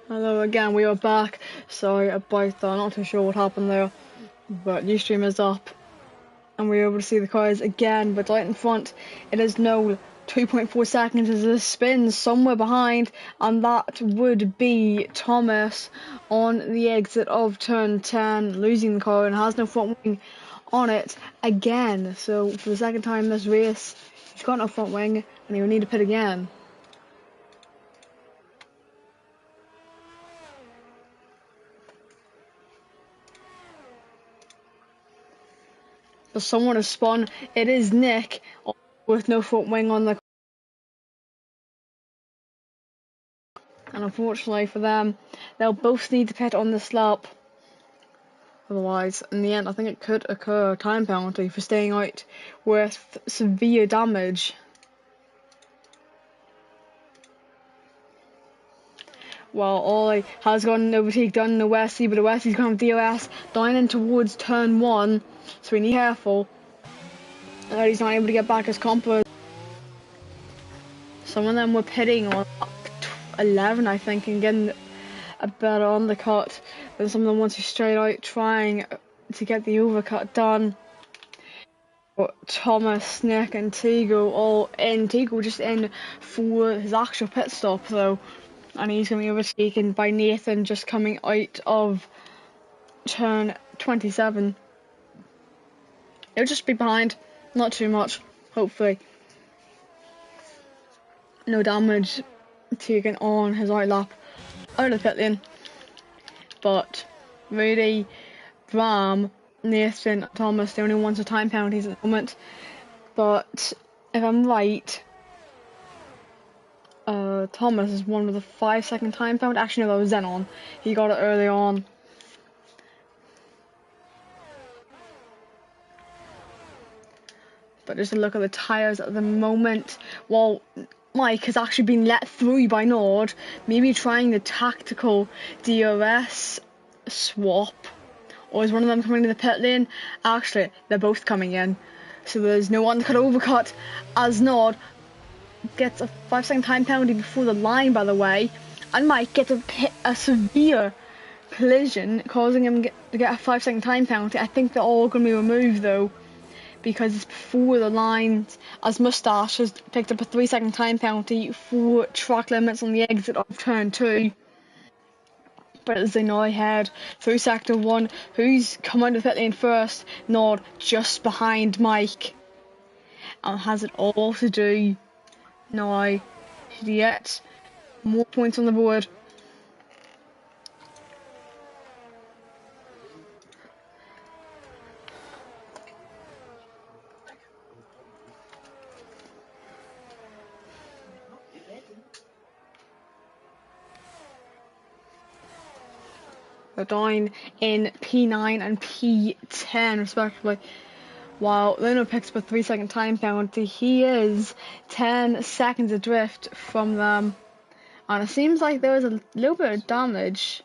Hello again, we are back. Sorry about that, not too sure what happened there, but Ustream is up and we were able to see the cars again, but right in front it is no 2.4 seconds as it spins somewhere behind, and that would be Thomas on the exit of turn 10, losing the car and has no front wing on it again. So for the second time this race, he's got no front wing and he will need to pit again. But someone has spun. It is Nick with no front wing on the. And unfortunately for them, they'll both need to pit on this lap. Otherwise, in the end, I think it could occur a time penalty for staying out with severe damage. Well, Ollie has got an overtake done in the Westie, but the Westie's going to DOS down in towards turn 1, so we need to be careful that he's not able to get back his compo. Some of them were pitting on 11, I think, and getting a better undercut than some of the ones who straight out trying to get the overcut done. But Thomas, Nick and Tigo all in. Tigo just in for his actual pit stop though, and he's going to be overtaken by Nathan just coming out of turn 27. He'll just be behind, not too much, hopefully. No damage taken on his out lap out of the pit lane. But Rudy, Bram, Nathan, Thomas, the only ones with time penalties at the moment. But if I'm right, Thomas is one with a 5-second time penalty. Actually, no, that was Zenon. He got it early on. But just a look at the tyres at the moment. Well, Mike has actually been let through by Nord, maybe trying the tactical DRS swap. Or is one of them coming to the pit lane? Actually, they're both coming in. So there's no undercut overcut as Nord gets a 5-second time penalty before the line, by the way. And Mike gets a severe collision, causing him to get a 5-second time penalty. I think they're all going to be removed though, because it's before the lines, as Moustache has picked up a 3-second time penalty for track limits on the exit of turn 2. But as they now head through sector 1, who's come out of the pit lane first? Nord just behind Mike, and has it all to do now to get more points on the board. They're down in P9 and P10 respectively. While Leno picks up a 3-second time penalty, he is 10 seconds adrift from them. And it seems like there was a little bit of damage.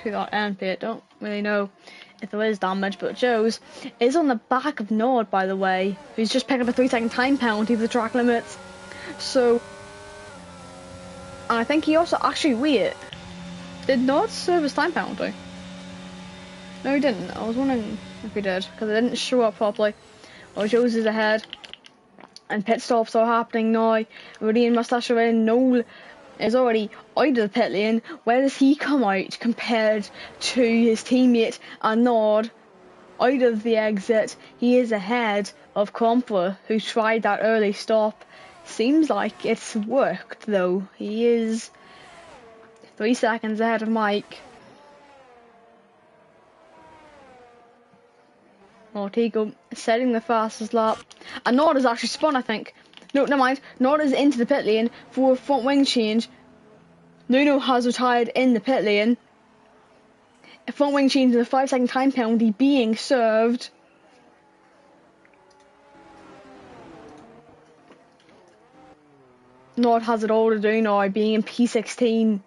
To that end bit, don't really know if there is damage, but Joe's is on the back of Nord, by the way, who's just picked up a 3-second time penalty for the track limits. So, and I think he also actually did Nord serve his time penalty? No, he didn't. I was wondering if he did, because it didn't show up properly. Well, Joe's is ahead, and pit stops are happening now. Rudy and Moustache are in. Noel is already out of the pit lane. Where does he come out compared to his teammate and Nord? Out of the exit, he is ahead of Crumpler, who tried that early stop. Seems like it's worked though. He is 3 seconds ahead of Mike. Tigo setting the fastest lap. And Nord has actually spun, I think. No, never mind. Nord is into the pit lane for a front wing change. Nuno has retired in the pit lane. A front wing change and a 5-second time penalty being served. Nord has it all to do now, being in P16.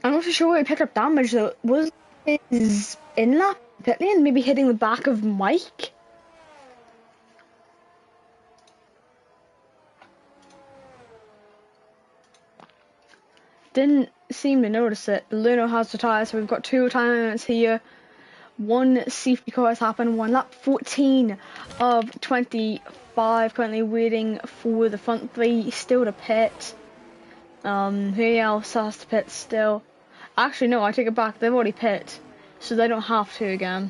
I'm not too sure where he picked up damage though. Was his in-lap pit lane maybe hitting the back of Mike? Didn't seem to notice it. Luno has retired, so we've got 2 retirements here. 1 safety car has happened, 1 lap 14 of 25, currently waiting for the front 3 still to pit. Who else has to pit still? Actually no, I take it back, they've already pit, so they don't have to again.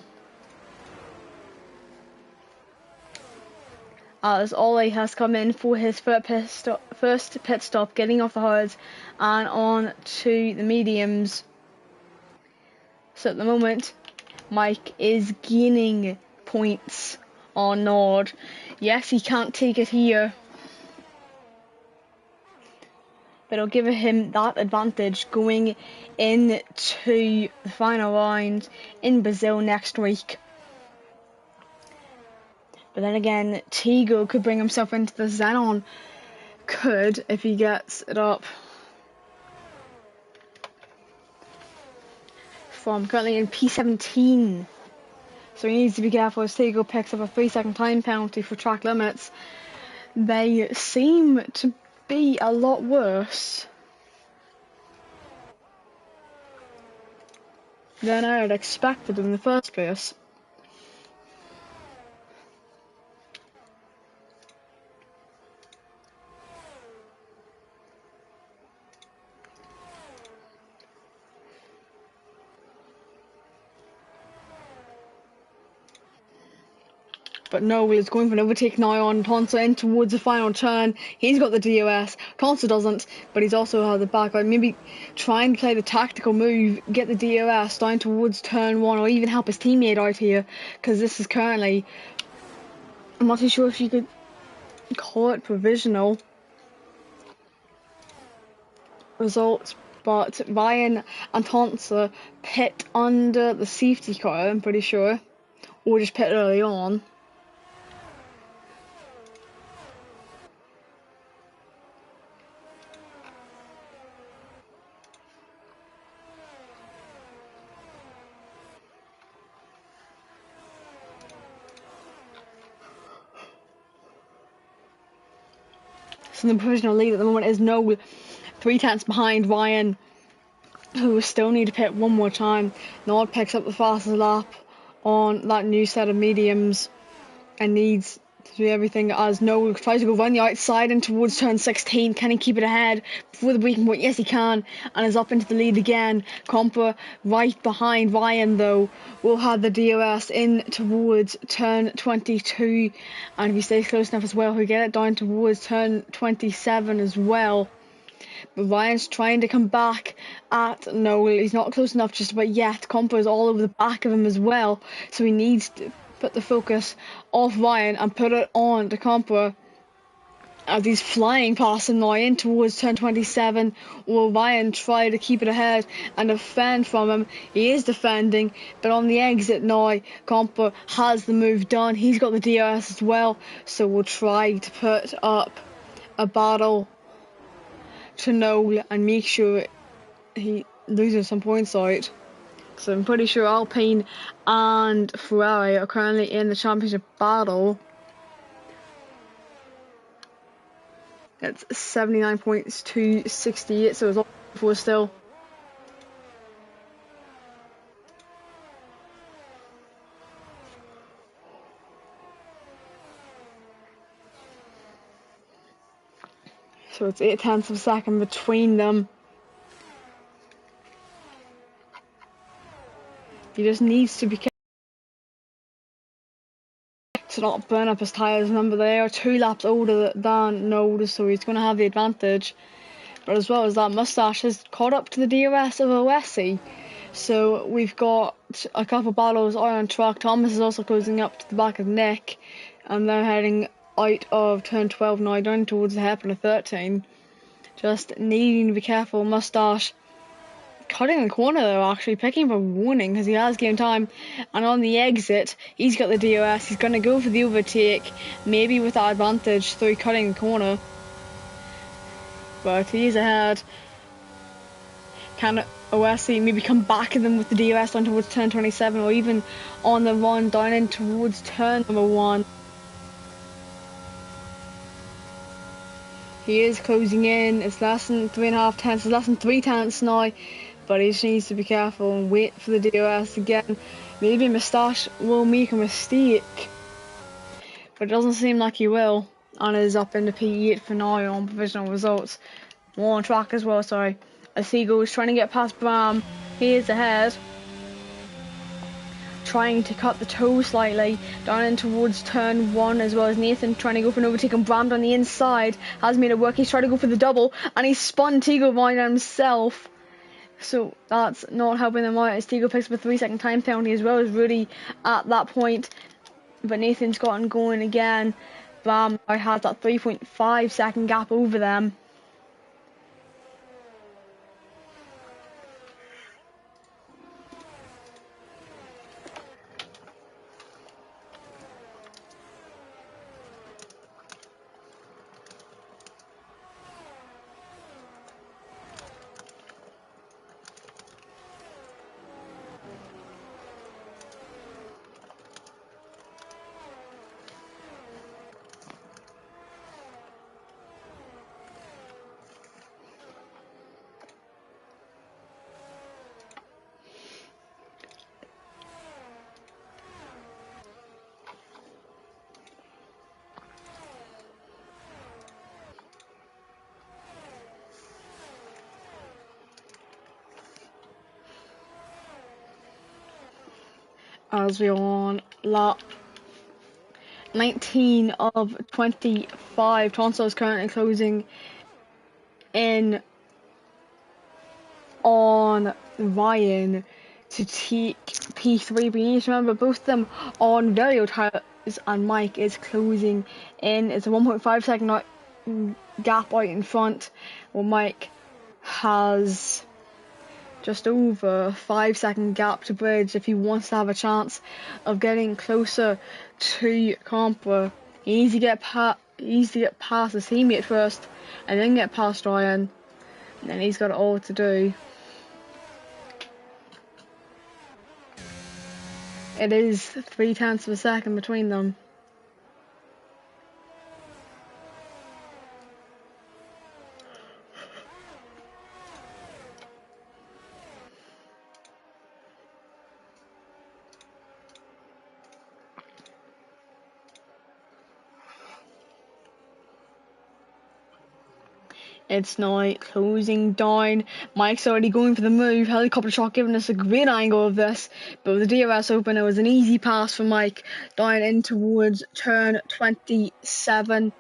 As Ollie has come in for his first pit stop, getting off the hards and on to the mediums. So at the moment, Mike is gaining points on Nord. Yes, he can't take it here, but it'll give him that advantage going into the final round in Brazil next week. But then again, Tigo could bring himself into the Xenon. Could, if he gets it up. From currently in P17. So he needs to be careful as Tigo picks up a 3-second time penalty for track limits. They seem to be a lot worse than I had expected in the first place. But no, he's going for an overtake now on Tonsa in towards the final turn. He's got the DOS. Tonsa doesn't, but he's also had the back out. Maybe try and play the tactical move, get the DOS down towards turn 1, or even help his teammate out here, because this is currently, I'm not too sure if you could call it provisional results, but Ryan and Tonsa pit under the safety car, I'm pretty sure, or just pit early on. So the provisional lead at the moment is Noel, 3/10 behind Ryan, who still need to pit one more time. Nord picks up the fastest lap on that new set of mediums and needs to do everything as Noel tries to go run the outside and towards turn 16. Can he keep it ahead before the breaking point? Yes, he can, and is up into the lead again. Compa right behind Ryan, though, will have the DOS in towards turn 22, and if he stays close enough as well, he'll get it down towards turn 27 as well. But Ryan's trying to come back at Noel. He's not close enough just about yet. Compa is all over the back of him as well, so he needs to put the focus off Ryan and put it on to Compa as he's flying past him now in towards turn 27. Will Ryan try to keep it ahead and defend from him? He is defending, but on the exit now, Compa has the move done. He's got the DRS as well, so we'll try to put up a battle to Noel and make sure he loses some points out. So I'm pretty sure Alpine and Ferrari are currently in the championship battle. It's 79 points to 68, so it's all for still. So it's 0.8 of a second between them. He just needs to be careful to not burn up his tyres. Remember, they are 2 laps older than Noel, so he's going to have the advantage. But as well as that, Mustache has caught up to the DRS of Oesi. So we've got a couple of battles out on track. Thomas is also closing up to the back of Nick, and they're heading out of turn 12 now, down towards the hairpin of 13. Just needing to be careful. Mustache cutting the corner though, actually picking up a warning because he has game time, and on the exit he's got the DOS. He's going to go for the overtake, maybe with that advantage through cutting the corner, but he's ahead. Can OSC maybe come back at them with the DRS down towards turn 27, or even on the run down in towards turn number 1. He is closing in. It's less than 3.5 tenths. It's less than 3 tenths now, but he just needs to be careful and wait for the DRS again. Maybe Moustache will make a mistake, but it doesn't seem like he will. And is up into P8 for now on provisional results. More on track as well, sorry. As he goes trying to get past Bram. He is ahead. Trying to cut the toe slightly down in towards turn 1, as well as Nathan trying to go for an overtake and Bram on the inside has made it work. He's trying to go for the double and he spun Tigo around himself, so that's not helping them out as Tigo picks up a 3-second time penalty, as well as Rudy at that point. But Nathan's gotten going again. Bram has that 3.5 second gap over them. As we are on lap 19 of 25, Tonso is currently closing in on Ryan to take P3, but you need to remember both of them on very old tires, and Mike is closing in. It's a 1.5 second gap out in front, while Mike has just over a 5-second gap to bridge if he wants to have a chance of getting closer to Compra. He needs to get past his teammate first, and then get past Ryan, and then he's got it all to do. It is 3 tenths of a second between them. It's now closing down. Mike's already going for the move. Helicopter shot giving us a great angle of this. But with the DRS open, it was an easy pass for Mike down in towards turn 27.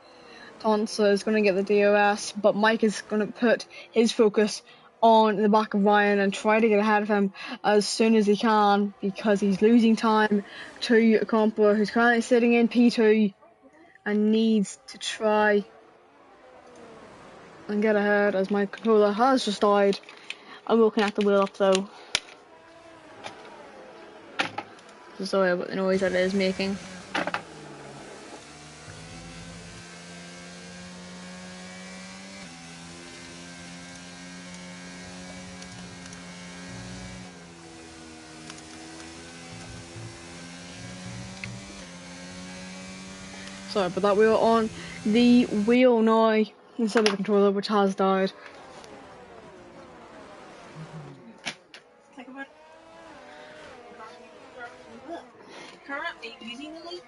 Tonsa is going to get the DRS, but Mike is going to put his focus on the back of Ryan and try to get ahead of him as soon as he can, because he's losing time to Compra, who's currently sitting in P2 and needs to try and get ahead, as my controller has just died. I will connect the wheel up though. Sorry about the noise that it is making. Sorry about that, we were on the wheel now instead of the controller, which has died. Currently using the lead.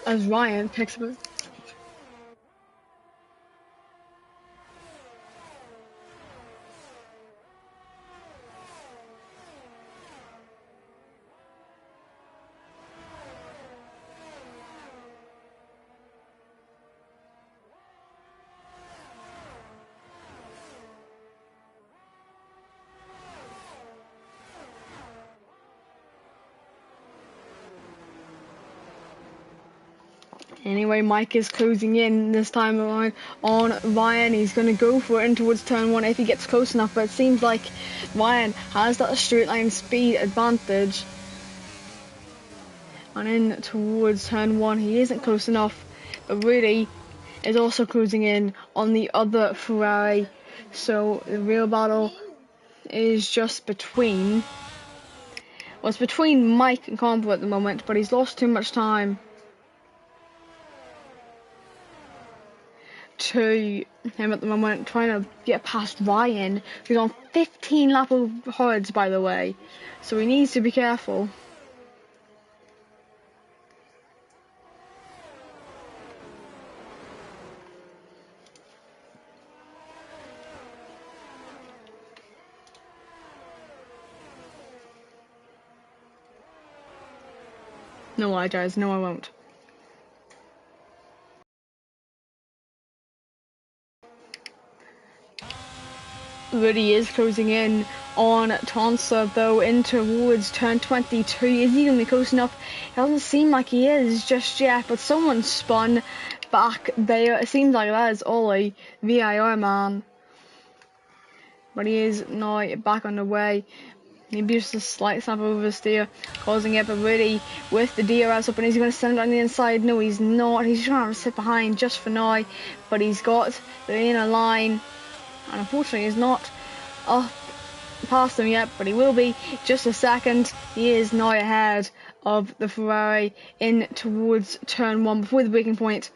As Ryan picks up. Anyway, Mike is closing in this time around on Ryan. He's going to go for it in towards turn 1 if he gets close enough, but it seems like Ryan has that straight line speed advantage. And in towards turn 1, he isn't close enough, But Rudy is also cruising in on the other Ferrari. So the real battle is just between... Well, it's between Mike and Combo at the moment, but he's lost too much time to him at the moment, trying to get past Ryan, who's on 15 lap hards, by the way, so he needs to be careful. No, I guys, no, I won't. Rudy is closing in on Tonsa, though, in towards turn 22. Is he going to be close enough? It doesn't seem like he is just yet, but someone spun back there. It seems like that is Ollie, VIR man. But he is now back on the way. Maybe just a slight snap over the steer, causing it, but Rudy with the DRS up, and is he going to send it on the inside? No, he's not. He's trying to sit behind just for now, but he's got the inner line. And unfortunately he's not up past him yet, but he will be just a second. He is now ahead of the Ferrari in towards turn 1 before the braking point.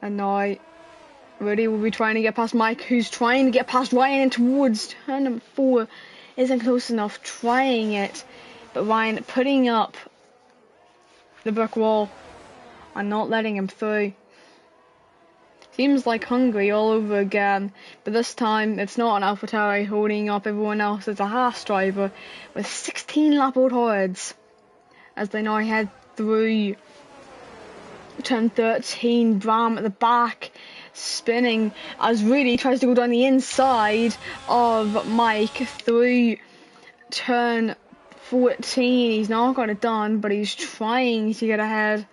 And now Rudy will be trying to get past Mike, who's trying to get past Ryan in towards turn 4. Isn't close enough, trying it, but Ryan putting up the brick wall and not letting him through. Seems like Hungary all over again, but this time it's not an AlphaTauri holding up everyone else. It's a Haas driver with 16 lap old hards as they now head through turn 13. Bram at the back spinning as Rudy tries to go down the inside of Mike through turn 14. He's not got it done, but he's trying to get ahead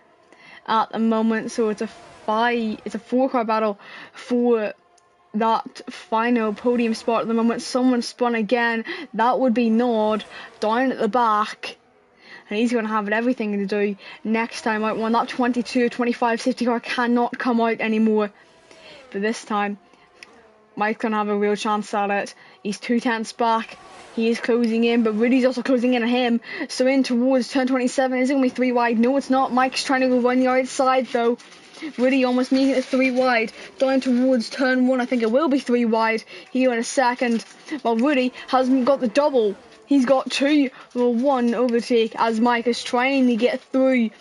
at the moment. So it's a 4-car battle for that final podium spot at the moment. Someone spun again. That would be Nord down at the back, and he's going to have everything to do next time out. One, that 22 or 25 safety car cannot come out anymore, but this time Mike's going to have a real chance at it. He's 2/10 back. He is closing in, but Rudy's also closing in on him. So in towards turn 27. Is it going to be 3 wide? No, it's not. Mike's trying to go around the outside, though. Rudy almost making it 3 wide. Down towards turn 1. I think it will be 3 wide here in a second. Well, Rudy hasn't got the double. He's got 2 or 1 overtake as Mike is trying to get through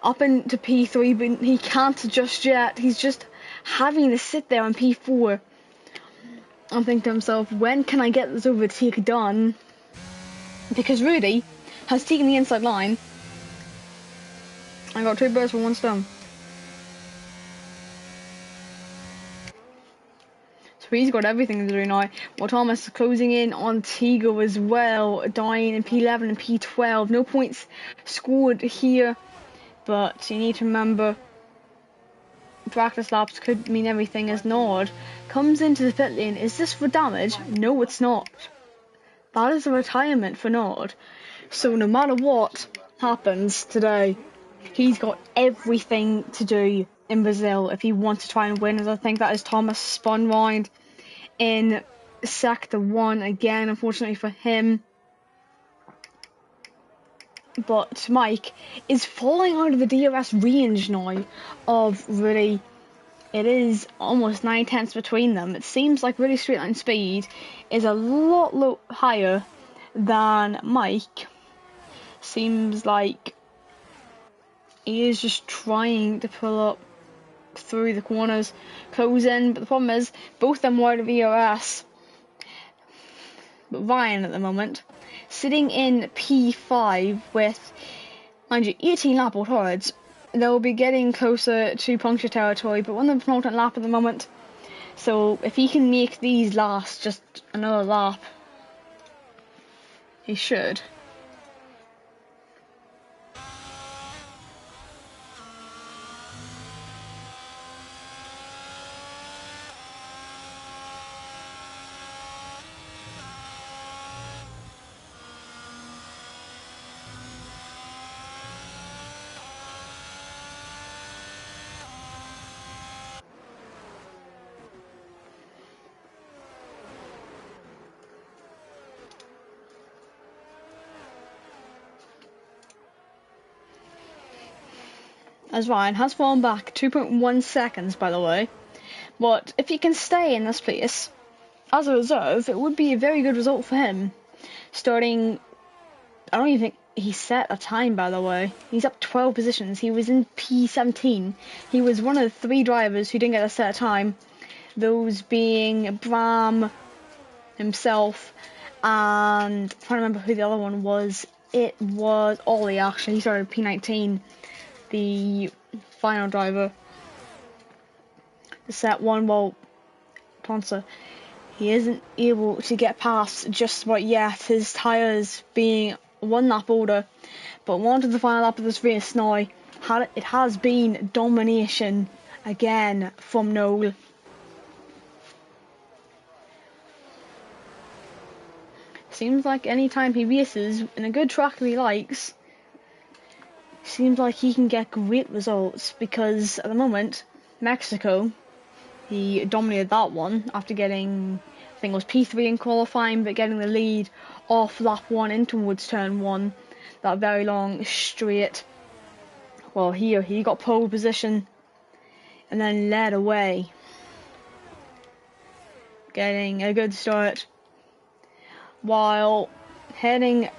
up into P3, but he can't just yet. He's just having to sit there on P4 and think to himself, when can I get this overtake done? Because Rudy has taken the inside line. I got 2 birds for 1 stone. So he's got everything to do now. Well, Thomas is closing in on Tigo as well, dying in P11 and P12. No points scored here, but you need to remember practice laps could mean everything as Nord comes into the pit lane. Is this for damage? No, it's not. That is a retirement for Nord. So no matter what happens today, he's got everything to do in Brazil if he wants to try and win. As I think that is Thomas spun round in sector 1 again, unfortunately for him. But Mike is falling out of the DRS range now of Rudy. It is almost 9/10 between them. It seems like Rudy's straight line speed is a lot higher than Mike. Seems like he is just trying to pull up through the corners, close in, but the problem is both of them were out of ERS. But Ryan at the moment sitting in P5 with, mind you, 18 lap old hards. They'll be getting closer to puncture territory, but on the penultimate lap at the moment. So if he can make these last just another lap, he should. as Ryan has fallen back 2.1 seconds, by the way. But if he can stay in this place as a reserve, it would be a very good result for him. Starting, I don't even think he set a time, by the way. He's up 12 positions. He was in P17. He was one of the 3 drivers who didn't get a set time. Those being Bram himself and I'm trying to remember who the other one was. It was Ollie, actually. He started P19, the final driver. The set one, well, Tonsa, he isn't able to get past just about yet. His tyres being 1 lap older, but one to the final lap of this race now. It has been domination again from Noel. Seems like any time he races in a good track that he likes, seems like he can get great results, because at the moment, Mexico, he dominated that one after getting, I think it was P3 in qualifying, but getting the lead off lap 1 in towards turn 1, that very long straight. Well, here he got pole position and then led away, getting a good start, while heading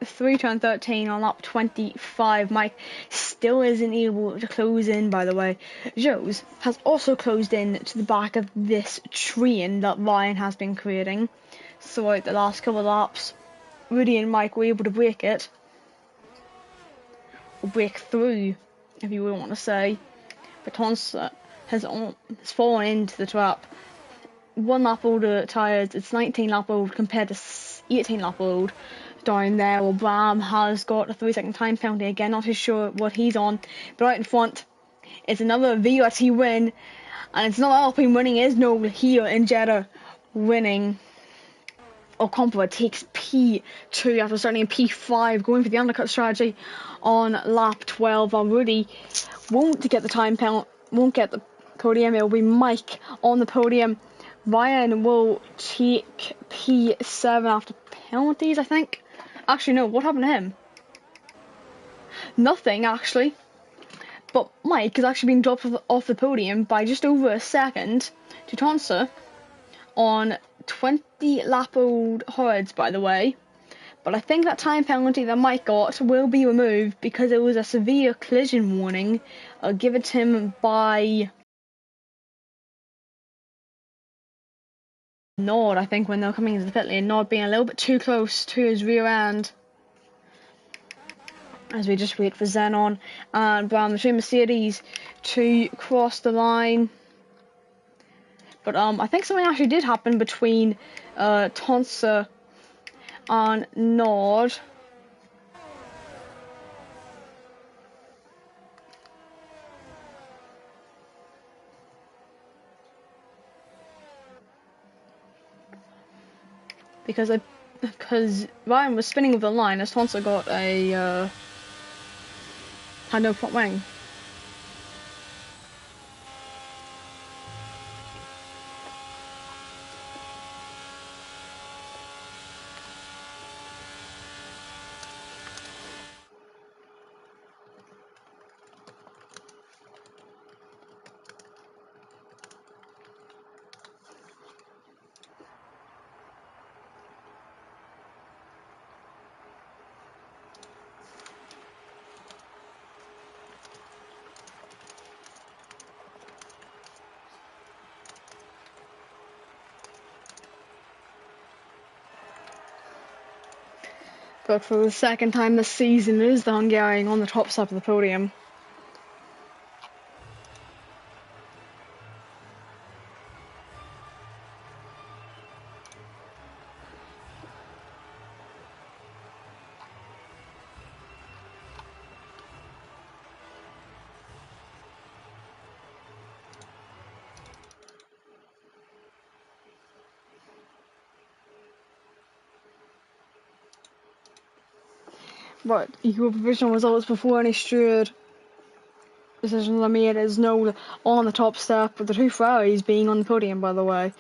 through turn 13 on lap 25. Mike still isn't able to close in, by the way. Joe's has also closed in to the back of this train that Ryan has been creating throughout the last couple of laps. Rudy and Mike were able to break it, or break through, if you would want to say, but Tonsa has fallen into the trap. 1 lap older tyres, it's 19 lap old compared to 18 lap old down there. Well, Bram has got a 3-second time penalty again, not too sure what he's on, but right in front it's another VRT win, and it's not Alpine winning, is Noel here in Jeddah winning. Ocampo takes P2 after starting in P5, going for the undercut strategy on lap 12, while Rudy won't get the time penalty, won't get the podium. It will be Mike on the podium. Ryan will take P7 after penalties, I think. Actually, no, what happened to him? Nothing, actually. But Mike has actually been dropped off the podium by just over a second to Tonsa on 20 lap old hards, by the way. But I think that time penalty that Mike got will be removed because it was a severe collision warning given to him by Nord, I think, when they were coming into the pit lane. Nord being a little bit too close to his rear end. As we just wait for Xenon and Brown, the two Mercedes, to cross the line. But I think something actually did happen between Tonsa and Nord. Because Ryan was spinning with the line as Tonsa got a had no front wing. But for the second time this season, it is the Hungarian on the top side of the podium. But your provisional results before any steered decisions are made is Noel on the top step, with the two Ferraris being on the podium, by the way.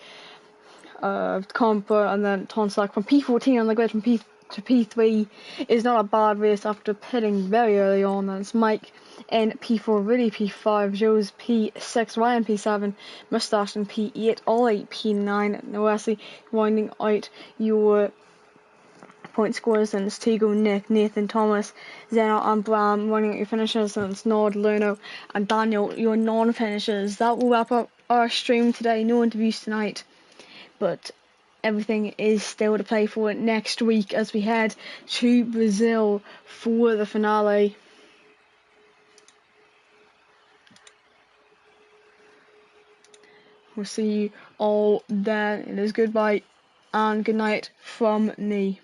Compa and then Tonsack from P14 on the grid from to P3 is not a bad race after pitting very early on. That's Mike in P4, Really P5, Joe's P6, Ryan P7, Mustache in P8, Ollie P9, and Wesley winding out your point scorers, and it's Tigo, Nick, Nathan, Thomas, Zeno, and Bram running out your finishers, and it's Nord, Luno, and Daniel, your non-finishers. That will wrap up our stream today. No interviews tonight, but everything is still to play for next week as we head to Brazil for the finale. We'll see you all then. It is goodbye and good night from me.